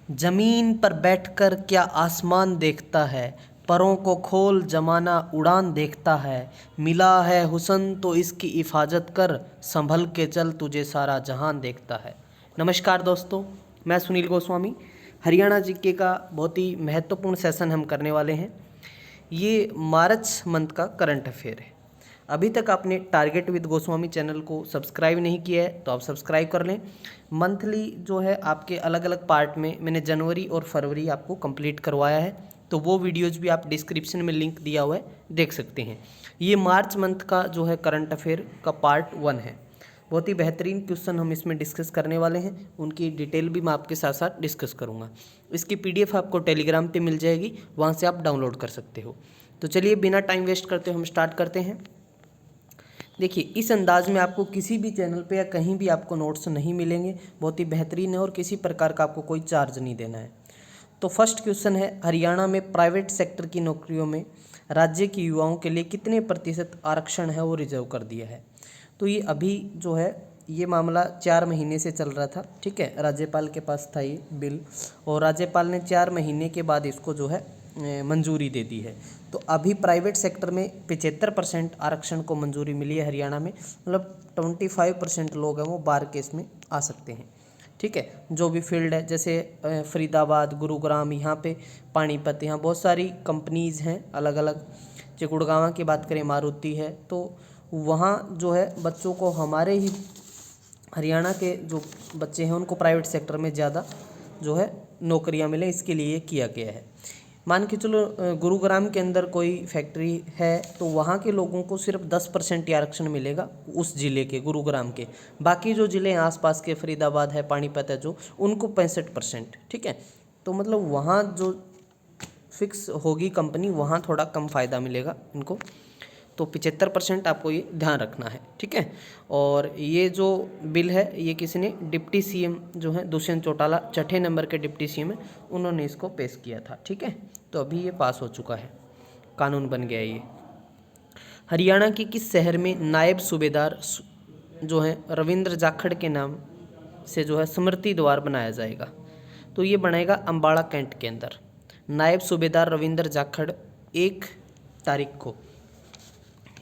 जमीन पर बैठकर क्या आसमान देखता है, परों को खोल जमाना उड़ान देखता है। मिला है हुस्न तो इसकी हिफाजत कर, संभल के चल तुझे सारा जहान देखता है। नमस्कार दोस्तों, मैं सुनील गोस्वामी। हरियाणा जीके का बहुत ही महत्वपूर्ण सेशन हम करने वाले हैं। ये मार्च मंथ का करंट अफेयर है। अभी तक आपने टारगेट विद गोस्वामी चैनल को सब्सक्राइब नहीं किया है तो आप सब्सक्राइब कर लें। मंथली जो है आपके अलग अलग पार्ट में मैंने जनवरी और फरवरी आपको कंप्लीट करवाया है, तो वो वीडियोस भी आप डिस्क्रिप्शन में लिंक दिया हुआ है देख सकते हैं। ये मार्च मंथ का जो है करंट अफेयर का पार्ट 1 है। बहुत ही बेहतरीन क्वेश्चन हम इसमें डिस्कस करने वाले हैं, उनकी डिटेल भी मैं आपके साथ साथ डिस्कस करूँगा। इसकी PDF आपको टेलीग्राम पे मिल जाएगी, वहाँ से आप डाउनलोड कर सकते हो। तो चलिए बिना टाइम वेस्ट करते हम स्टार्ट करते हैं। देखिए, इस अंदाज में आपको किसी भी चैनल पे या कहीं भी आपको नोट्स नहीं मिलेंगे, बहुत ही बेहतरीन है और किसी प्रकार का आपको कोई चार्ज नहीं देना है। तो फर्स्ट क्वेश्चन है, हरियाणा में प्राइवेट सेक्टर की नौकरियों में राज्य के युवाओं के लिए कितने प्रतिशत आरक्षण है वो रिजर्व कर दिया है। तो ये अभी जो है ये मामला 4 महीने से चल रहा था, ठीक है। राज्यपाल के पास था ये बिल और राज्यपाल ने 4 महीने के बाद इसको जो है मंजूरी दे दी है। तो अभी प्राइवेट सेक्टर में 75% आरक्षण को मंजूरी मिली है हरियाणा में, मतलब 25% लोग हैं वो बार केस में आ सकते हैं, ठीक है। जो भी फील्ड है, जैसे फरीदाबाद, गुरुग्राम, यहाँ पे पानीपत, यहाँ बहुत सारी कंपनीज़ हैं अलग अलग। जो गुड़गांव की बात करें, मारुति है, तो वहाँ जो है बच्चों को, हमारे ही हरियाणा के जो बच्चे हैं उनको प्राइवेट सेक्टर में ज़्यादा जो है नौकरियाँ मिले, इसके लिए किया गया है। मान के चलो गुरुग्राम के अंदर कोई फैक्ट्री है तो वहाँ के लोगों को सिर्फ 10% आरक्षण मिलेगा उस ज़िले के, गुरुग्राम के। बाकी जो ज़िले आसपास के, फरीदाबाद है, पानीपत है, जो उनको 65%, ठीक है। तो मतलब वहाँ जो फिक्स होगी कंपनी, वहाँ थोड़ा कम फ़ायदा मिलेगा इनको। तो 75% आपको ये ध्यान रखना है, ठीक है। और ये जो बिल है ये किसी ने, डिप्टी CM जो है दुष्यंत चौटाला, 6ठे नंबर के डिप्टी CM है, उन्होंने इसको पेश किया था, ठीक है। तो अभी ये पास हो चुका है, कानून बन गया ये। हरियाणा के किस शहर में नायब सूबेदार जो है रविंद्र जाखड़ के नाम से जो है स्मृति द्वार बनाया जाएगा। तो ये बनेगा अम्बाड़ा कैंट के अंदर। नायब सूबेदार रविंद्र जाखड़ 1 तारीख को,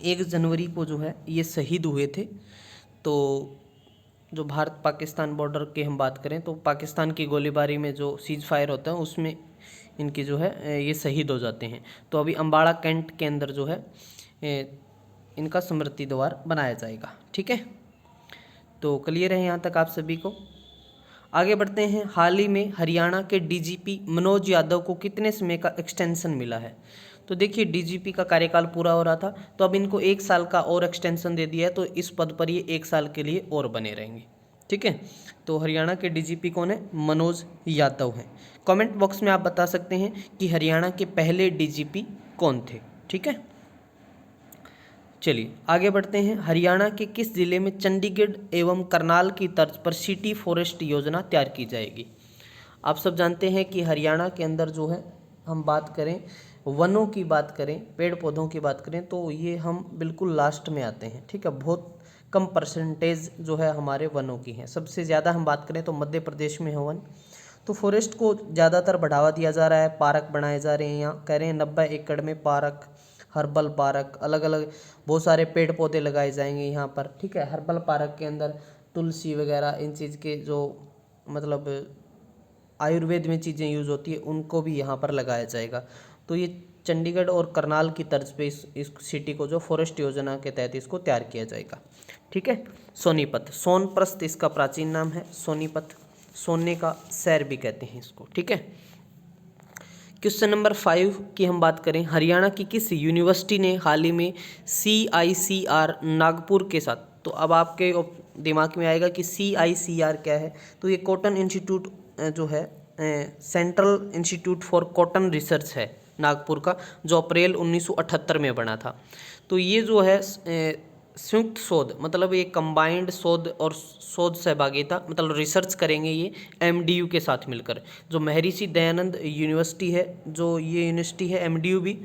1 जनवरी को जो है ये शहीद हुए थे। तो जो भारत पाकिस्तान बॉर्डर की हम बात करें तो पाकिस्तान की गोलीबारी में जो सीज फायर होता है उसमें इनकी जो है ये शहीद हो जाते हैं। तो अभी अम्बाड़ा कैंट के अंदर जो है इनका स्मृति द्वार बनाया जाएगा, ठीक है। तो क्लियर है यहाँ तक आप सभी को। आगे बढ़ते हैं। हाल ही में हरियाणा के DGP मनोज यादव को कितने समय का एक्सटेंशन मिला है। तो देखिए, DGP का कार्यकाल पूरा हो रहा था, तो अब इनको 1 साल का और एक्सटेंशन दे दिया है, तो इस पद पर ये 1 साल के लिए और बने रहेंगे, ठीक है। तो हरियाणा के DGP कौन है? मनोज यादव हैं। कमेंट बॉक्स में आप बता सकते हैं कि हरियाणा के पहले DGP कौन थे, ठीक है। चलिए आगे बढ़ते हैं। हरियाणा के किस जिले में चंडीगढ़ एवं करनाल की तर्ज पर सिटी फॉरेस्ट योजना तैयार की जाएगी। आप सब जानते हैं कि हरियाणा के अंदर जो है, हम बात करें वनों की बात करें, पेड़ पौधों की बात करें, तो ये हम बिल्कुल लास्ट में आते हैं, ठीक है। बहुत कम परसेंटेज जो है हमारे वनों की है। सबसे ज़्यादा हम बात करें तो मध्य प्रदेश में है वन। तो फॉरेस्ट को ज़्यादातर बढ़ावा दिया जा रहा है, पार्क बनाए जा रहे हैं। यहाँ कह रहे हैं 90 एकड़ में पार्क, हर्बल पार्क, अलग अलग बहुत सारे पेड़ पौधे लगाए जाएंगे यहाँ पर, ठीक है। हर्बल पार्क के अंदर तुलसी वगैरह, इन चीज़ के जो मतलब आयुर्वेद में चीज़ें यूज़ होती है उनको भी यहाँ पर लगाया जाएगा। तो ये चंडीगढ़ और करनाल की तर्ज पे इस सिटी को जो फॉरेस्ट योजना के तहत इसको तैयार किया जाएगा, ठीक है। सोनीपत, सोनप्रस्थ इसका प्राचीन नाम है। सोनीपत, सोने का शहर भी कहते हैं इसको, ठीक है। क्वेश्चन नंबर 5 की हम बात करें। हरियाणा की किस यूनिवर्सिटी ने हाल ही में CICR नागपुर के साथ, तो अब आपके दिमाग में आएगा कि CICR क्या है। तो ये कॉटन इंस्टीट्यूट जो है, central institute for cotton research है नागपुर का, जो अप्रैल 1978 में बना था। तो ये जो है संयुक्त शोध, मतलब ये कंबाइंड शोध और शोध सहभागिता, मतलब रिसर्च करेंगे ये MDU के साथ मिलकर। जो महर्षि दयानंद यूनिवर्सिटी है, जो ये यूनिवर्सिटी है MDU भी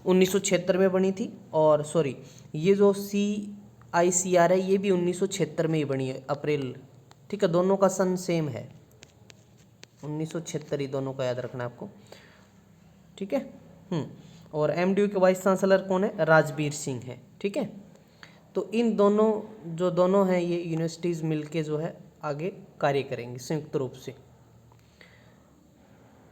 1976 में बनी थी, और सॉरी ये जो CICR है ये भी 1976 में ही बनी है अप्रैल, ठीक है। दोनों का सन सेम है, 1976 ही दोनों का याद रखना है आपको, ठीक है। और एमडीयू के वाइस चांसलर कौन है? राजबीर सिंह है, ठीक है। तो इन दोनों हैं ये यूनिवर्सिटीज़ मिलके जो है आगे कार्य करेंगी संयुक्त रूप से।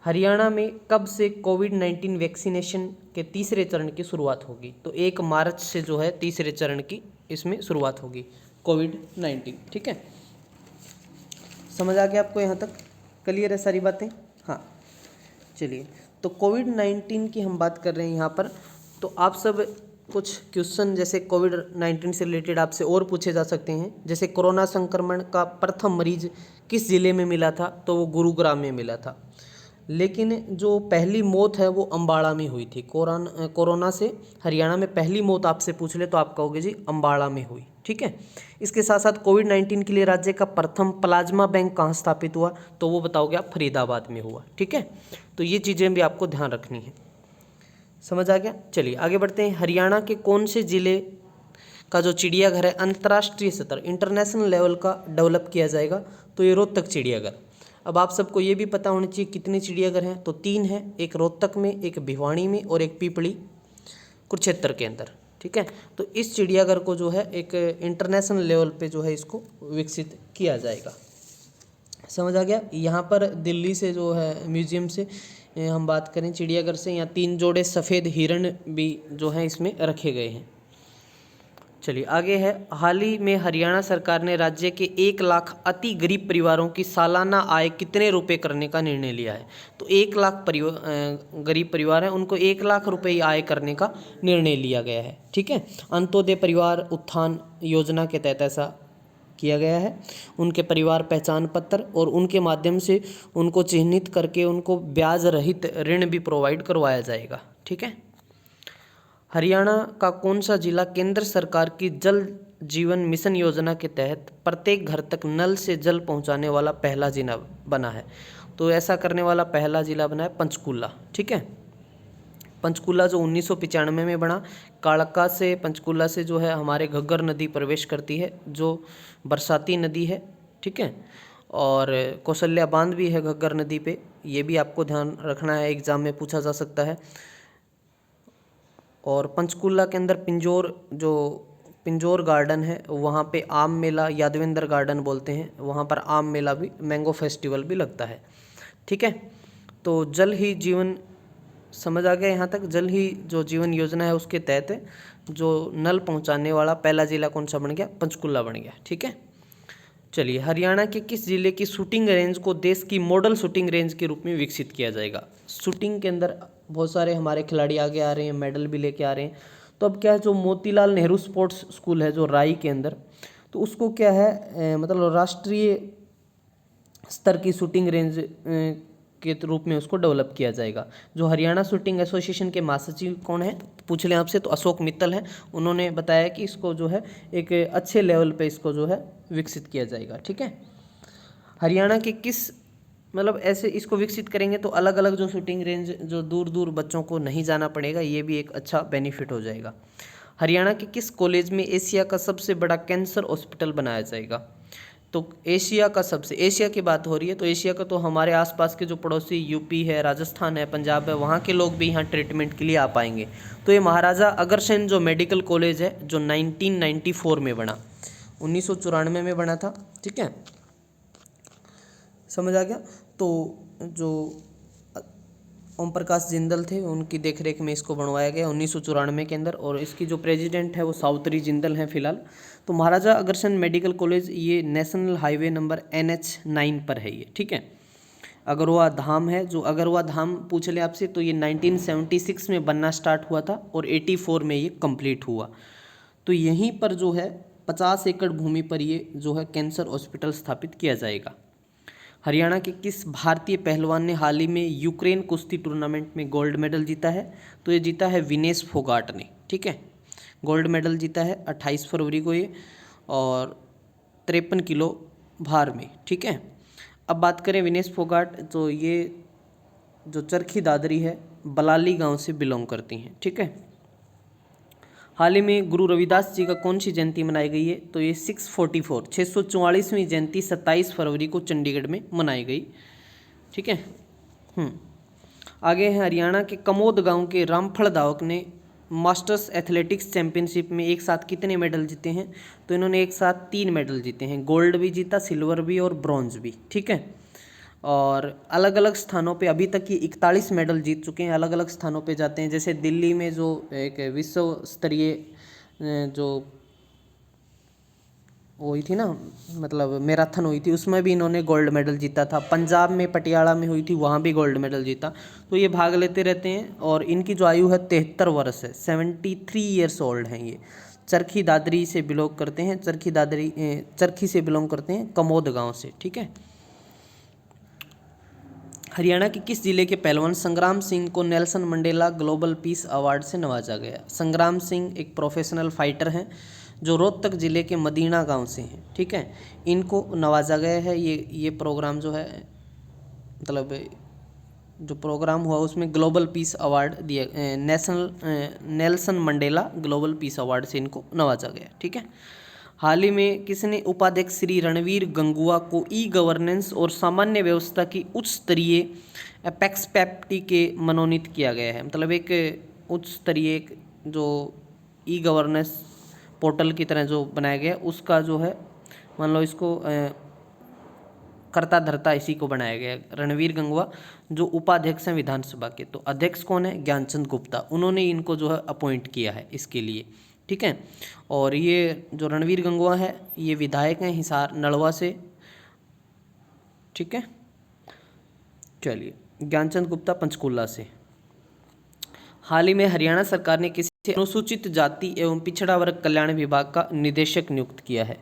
हरियाणा में कब से कोविड-19 वैक्सीनेशन के तीसरे चरण की शुरुआत होगी? तो 1 मार्च से जो है तीसरे चरण की इसमें शुरुआत होगी कोविड-19, ठीक है। समझ आ गया आपको यहाँ तक? क्लियर है सारी बातें? हाँ, चलिए। तो कोविड-19 की हम बात कर रहे हैं यहाँ पर। तो आप सब कुछ क्वेश्चन जैसे कोविड-19 से रिलेटेड आपसे और पूछे जा सकते हैं। जैसे कोरोना संक्रमण का प्रथम मरीज किस जिले में मिला था? तो वो गुरुग्राम में मिला था। लेकिन जो पहली मौत है वो अम्बाड़ा में हुई थी। कोरोना से हरियाणा में पहली मौत आपसे पूछ ले तो आप कहोगे जी अम्बाड़ा में हुई, ठीक है। इसके साथ साथ कोविड-19 के लिए राज्य का प्रथम प्लाज्मा बैंक कहाँ स्थापित हुआ? तो वो बताओगे आप फरीदाबाद में हुआ, ठीक है। तो ये चीज़ें भी आपको ध्यान रखनी है। समझ आ गया? चलिए आगे बढ़ते हैं। हरियाणा के कौन से जिले का जो चिड़ियाघर है अंतर्राष्ट्रीय स्तर इंटरनेशनल लेवल का डेवलप किया जाएगा? तो ये रोहतक चिड़ियाघर। अब आप सबको ये भी पता होना चाहिए कितने चिड़ियाघर हैं? तो 3 हैं, एक रोहतक में, एक भिवानी में और एक पीपली कुरुक्षेत्र के अंदर, ठीक है। तो इस चिड़ियाघर को जो है एक इंटरनेशनल लेवल पे जो है इसको विकसित किया जाएगा। समझ आ गया? यहाँ पर दिल्ली से जो है म्यूजियम से हम बात करें चिड़ियाघर से, यहाँ 3 जोड़े सफ़ेद हिरण भी जो हैं इसमें रखे गए हैं। चलिए आगे है। हाल ही में हरियाणा सरकार ने राज्य के 1 लाख अति गरीब परिवारों की सालाना आय कितने रुपए करने का निर्णय लिया है? तो 1 लाख गरीब परिवार हैं, उनको 1 लाख रुपए आय करने का निर्णय लिया गया है, ठीक है। अंत्योदय परिवार उत्थान योजना के तहत ऐसा किया गया है। उनके परिवार पहचान पत्र और उनके माध्यम से उनको चिन्हित करके उनको ब्याज रहित ऋण भी प्रोवाइड करवाया जाएगा, ठीक है। हरियाणा का कौन सा जिला केंद्र सरकार की जल जीवन मिशन योजना के तहत प्रत्येक घर तक नल से जल पहुंचाने वाला पहला जिला बना है? तो ऐसा करने वाला पहला जिला बना है पंचकूला, ठीक है। पंचकूला जो 1995 में बना। कालका से पंचकूला से जो है हमारे घग्गर नदी प्रवेश करती है जो बरसाती नदी है, ठीक है। और कौशल्या बांध भी है घग्गर नदी पे, ये भी आपको ध्यान रखना है, एग्जाम में पूछा जा सकता है। और पंचकूला के अंदर पिंजौर गार्डन है, वहाँ पे आम मेला यादवेंद्र गार्डन बोलते हैं, वहाँ पर आम मेला भी मैंगो फेस्टिवल भी लगता है, ठीक है। तो जल ही जीवन, समझ आ गया यहाँ तक? जल ही जो जीवन योजना है उसके तहत जो नल पहुँचाने वाला पहला जिला कौन सा बन गया? पंचकूला बन गया, ठीक है। चलिए, हरियाणा के किस जिले की शूटिंग रेंज को देश की मॉडल शूटिंग रेंज के रूप में विकसित किया जाएगा? शूटिंग के अंदर बहुत सारे हमारे खिलाड़ी आगे आ रहे हैं, मेडल भी लेके आ रहे हैं। तो अब क्या है, जो मोतीलाल नेहरू स्पोर्ट्स स्कूल है जो राई के अंदर, तो उसको क्या है मतलब राष्ट्रीय स्तर की शूटिंग रेंज के रूप में उसको डेवलप किया जाएगा। जो हरियाणा शूटिंग एसोसिएशन के महासचिव कौन है पूछ लें आपसे, तो अशोक मित्तल है। उन्होंने बताया कि इसको जो है एक अच्छे लेवल पे इसको जो है विकसित किया जाएगा, ठीक है। हरियाणा के किस मतलब ऐसे इसको विकसित करेंगे तो अलग अलग जो शूटिंग रेंज जो दूर दूर बच्चों को नहीं जाना पड़ेगा, ये भी एक अच्छा बेनिफिट हो जाएगा। हरियाणा के किस कॉलेज में एशिया का सबसे बड़ा कैंसर हॉस्पिटल बनाया जाएगा? तो एशिया की बात हो रही है, तो एशिया का तो हमारे आसपास के जो पड़ोसी यूपी है, राजस्थान है, पंजाब है, वहाँ के लोग भी यहाँ ट्रीटमेंट के लिए आ पाएंगे। तो ये महाराजा अग्रसेन जो मेडिकल कॉलेज है जो 1994 में बना, 1994 में बना था, ठीक है, समझ आ गया। तो जो ओम प्रकाश जिंदल थे उनकी देखरेख में इसको बनवाया गया 1994 के अंदर, और इसकी जो प्रेसिडेंट है वो सावित्री जिंदल हैं फिलहाल। तो महाराजा अग्रसेन मेडिकल कॉलेज ये नेशनल हाईवे नंबर NH9 पर है ये, ठीक है। अगरवा धाम है, जो अगरवा धाम पूछ ले आपसे, तो ये 1976 में बनना स्टार्ट हुआ था और 84 में ये कंप्लीट हुआ। तो यहीं पर जो है 50 एकड़ भूमि पर ये जो है कैंसर हॉस्पिटल स्थापित किया जाएगा। हरियाणा के किस भारतीय पहलवान ने हाल ही में यूक्रेन कुश्ती टूर्नामेंट में गोल्ड मेडल जीता है? तो ये जीता है विनेश फोगाट ने, ठीक है। गोल्ड मेडल जीता है 28 फरवरी को ये, और 53 किलो भार में, ठीक है। अब बात करें विनेश फोगाट, तो ये जो चरखी दादरी है बलाली गांव से बिलोंग करती हैं, ठीक है। हाल ही में गुरु रविदास जी का कौन सी जयंती मनाई गई है? तो ये 644वीं जयंती 27 फरवरी को चंडीगढ़ में मनाई गई। ठीक है। आगे है हरियाणा के कमोद गांव के रामफल दावक ने मास्टर्स एथलेटिक्स चैंपियनशिप में एक साथ कितने मेडल जीते हैं? तो इन्होंने एक साथ 3 मेडल जीते हैं, गोल्ड भी जीता, सिल्वर भी और ब्रॉन्ज भी, ठीक है। और अलग अलग स्थानों पे अभी तक ये 41 मेडल जीत चुके हैं, अलग अलग स्थानों पे जाते हैं। जैसे दिल्ली में जो एक विश्व स्तरीय जो हुई थी ना, मतलब मैराथन हुई थी, उसमें भी इन्होंने गोल्ड मेडल जीता था। पंजाब में पटियाला में हुई थी, वहाँ भी गोल्ड मेडल जीता। तो ये भाग लेते रहते हैं और इनकी जो आयु है 73 वर्ष है, 73 ईयर्स ओल्ड हैं ये। चरखी दादरी से बिलोंग करते हैं, चरखी से बिलोंग करते हैं, कमोद गांव से, ठीक है। हरियाणा के किस जिले के पहलवान संग्राम सिंह को Nelson Mandela global peace award से नवाजा गया? संग्राम सिंह एक प्रोफेशनल फाइटर हैं जो रोहतक जिले के मदीना गांव से हैं, ठीक है। इनको नवाजा गया है। ये प्रोग्राम जो है, मतलब जो प्रोग्राम हुआ उसमें ग्लोबल पीस अवार्ड दिया, Nelson Mandela global peace award से इनको नवाजा गया, ठीक है। हाल ही में किसने उपाध्यक्ष श्री रणवीर गंगुआ को ई गवर्नेंस और सामान्य व्यवस्था की उच्च स्तरीय अपेक्स पैप्टी के मनोनीत किया गया है? मतलब एक उच्च स्तरीय जो ई गवर्नेंस पोर्टल की तरह जो बनाया गया, उसका जो है, मान लो इसको करता धरता इसी को बनाया गया। रणवीर गंगवा जो उपाध्यक्ष हैं विधानसभा के, तो अध्यक्ष कौन है? ज्ञानचंद गुप्ता, उन्होंने इनको जो है अपॉइंट किया है इसके लिए, ठीक है। और ये जो रणवीर गंगवा है ये विधायक हैं हिसार नलवा से, ठीक है। चलिए, ज्ञानचंद गुप्ता पंचकूला से। हाल ही में हरियाणा सरकार ने किसी अनुसूचित जाति एवं पिछड़ा वर्ग कल्याण विभाग का निदेशक नियुक्त किया है?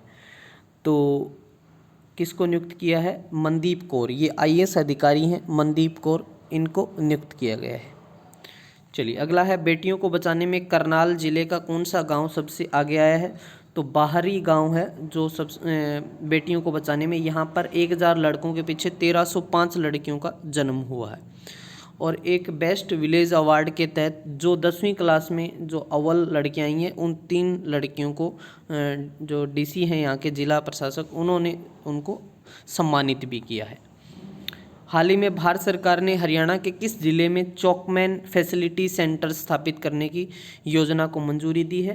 तो किसको नियुक्त किया है? मनदीप कौर, ये IAS अधिकारी हैं मनदीप कौर, इनको नियुक्त किया गया है। चलिए, अगला है बेटियों को बचाने में करनाल जिले का कौन सा गांव सबसे आगे आया है? तो बाहरी गांव है जो सब बेटियों को बचाने में, यहाँ पर 1000 लड़कों के पीछे 1305 लड़कियों का जन्म हुआ है। और एक बेस्ट विलेज अवार्ड के तहत जो 10वीं क्लास में जो अव्वल लड़कियां आई हैं, उन 3 लड़कियों को जो DC हैं यहाँ के जिला प्रशासक, उन्होंने उनको सम्मानित भी किया है। हाल ही में भारत सरकार ने हरियाणा के किस जिले में चौकमैन फैसिलिटी सेंटर स्थापित करने की योजना को मंजूरी दी है?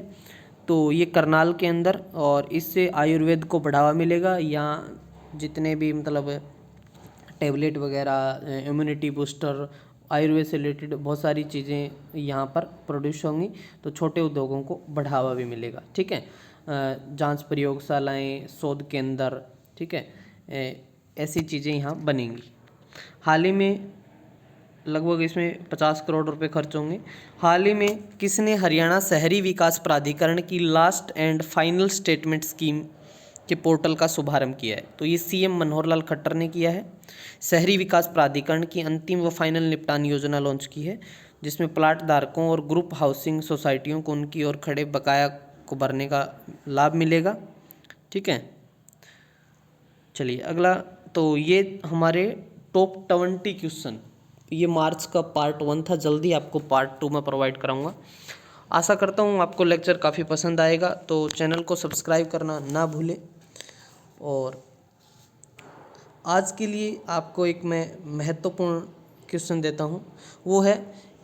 तो ये करनाल के अंदर, और इससे आयुर्वेद को बढ़ावा मिलेगा। यहाँ जितने भी मतलब टैबलेट वगैरह, इम्यूनिटी बूस्टर, आयुर्वेद से रिलेटेड बहुत सारी चीज़ें यहाँ पर प्रोड्यूस होंगी, तो छोटे उद्योगों को बढ़ावा भी मिलेगा, ठीक है। जांच प्रयोगशालाएं, शोध केंद्र, ठीक है, ऐसी चीज़ें यहाँ बनेंगी। हाल ही में लगभग इसमें 50 करोड़ रुपए खर्च होंगे। हाल ही में किसने हरियाणा शहरी विकास प्राधिकरण की last and final statement scheme के पोर्टल का शुभारंभ किया है? तो ये CM मनोहर लाल खट्टर ने किया है। शहरी विकास प्राधिकरण की अंतिम व फाइनल निपटान योजना लॉन्च की है, जिसमें प्लाट धारकों और ग्रुप हाउसिंग सोसाइटियों को उनकी ओर खड़े बकाया को भरने का लाभ मिलेगा, ठीक है। चलिए अगला, तो ये हमारे टॉप 20 क्वेश्चन, ये मार्च का पार्ट 1 था, जल्दी आपको पार्ट 2 में प्रोवाइड कराऊंगा। आशा करता हूँ आपको लेक्चर काफ़ी पसंद आएगा, तो चैनल को सब्सक्राइब करना ना भूलें। और आज के लिए आपको एक मैं महत्वपूर्ण क्वेश्चन देता हूँ, वो है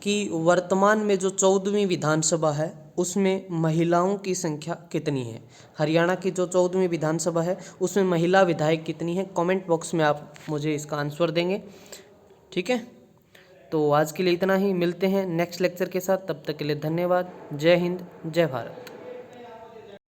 कि वर्तमान में जो 14वीं विधानसभा है उसमें महिलाओं की संख्या कितनी है? हरियाणा की जो 14वीं विधानसभा है उसमें महिला विधायक कितनी है? कमेंट बॉक्स में आप मुझे इसका आंसर देंगे, ठीक है। तो आज के लिए इतना ही, मिलते हैं नेक्स्ट लेक्चर के साथ, तब तक के लिए धन्यवाद। जय हिंद, जय भारत।